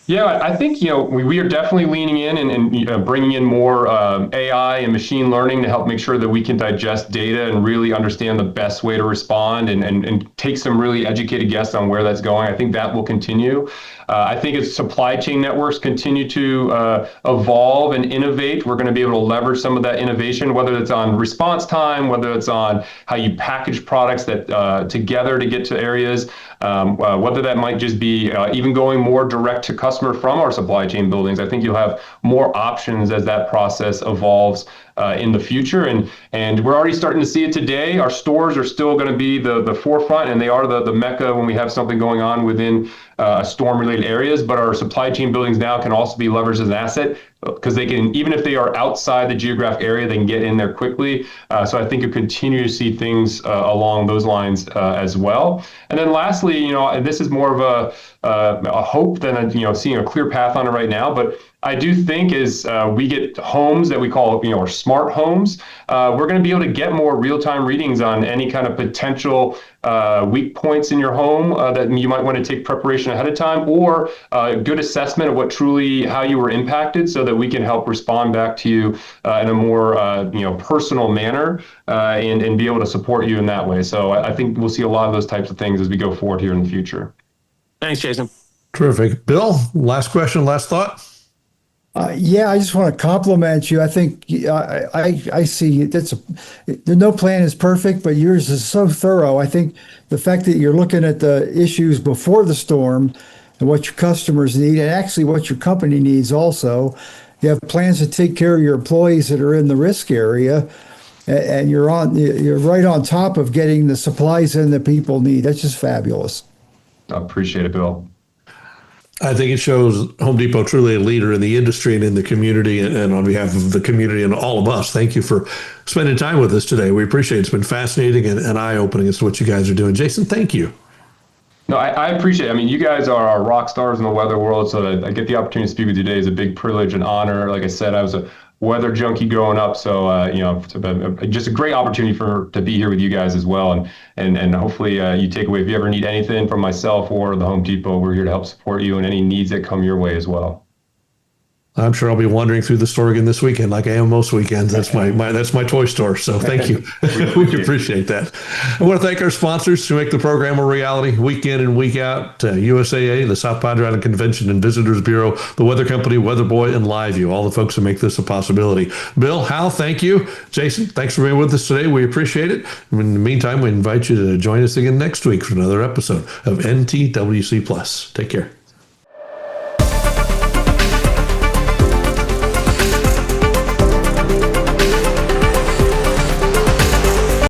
Yeah, I think, we are definitely leaning in and bringing in more AI and machine learning to help make sure that we can digest data and really understand the best way to respond and take some really educated guesses on where that's going. I think that will continue. I think as supply chain networks continue to evolve and innovate, we're going to be able to leverage some of that innovation, whether it's on response time, whether it's on how you package products that together to get to areas, whether that might just be even going more direct to customer from our supply chain buildings. I think you'll have more options as that process evolves in the future. And we're already starting to see it today. Our stores are still going to be the forefront, and they are the mecca when we have something going on within storm-related areas. But our supply chain buildings now can also be leveraged as an asset, because they can, even if they are outside the geographic area, they can get in there quickly. So I think you'll continue to see things along those lines as well. And then lastly, this is more of a hope than seeing a clear path on it right now. But I do think as we get homes that we call our smart homes, we're going to be able to get more real-time readings on any kind of potential weak points in your home that you might want to take preparation ahead of time, or a good assessment of how you were impacted, so that we can help respond back to you in a more personal manner and be able to support you in that way. So I think we'll see a lot of those types of things as we go forward here in the future. Thanks, Jason. Terrific. Bill, last question, last thought. Yeah, I just want to compliment you. I think I see no plan is perfect, but yours is so thorough. I think the fact that you're looking at the issues before the storm and what your customers need, and actually what your company needs also. You have plans to take care of your employees that are in the risk area, and you're right on top of getting the supplies in that people need. That's just fabulous. I appreciate it, Bill. I think it shows Home Depot truly a leader in the industry and in the community, and on behalf of the community and all of us, thank you for spending time with us today. We appreciate it. It's been fascinating and eye-opening as to what you guys are doing. Jason, thank you. No, I appreciate it. I mean, you guys are our rock stars in the weather world, so I get the opportunity to speak with you today is a big privilege and honor. Like I said, I was a weather junkie growing up, so just a great opportunity to be here with you guys as well, and hopefully you take away, if you ever need anything from myself or the Home Depot, we're here to help support you and any needs that come your way as well. I'm sure I'll be wandering through the store again this weekend, like I am most weekends. That's my toy store. So thank you. We appreciate that. I want to thank our sponsors who make the program a reality week in and week out. USAA, the South Padre Island Convention and Visitors Bureau, the Weather Company, Weather Boy, and LiveView, all the folks who make this a possibility. Bill, Hal, thank you. Jason, thanks for being with us today. We appreciate it. In the meantime, we invite you to join us again next week for another episode of NTWC Plus. Take care.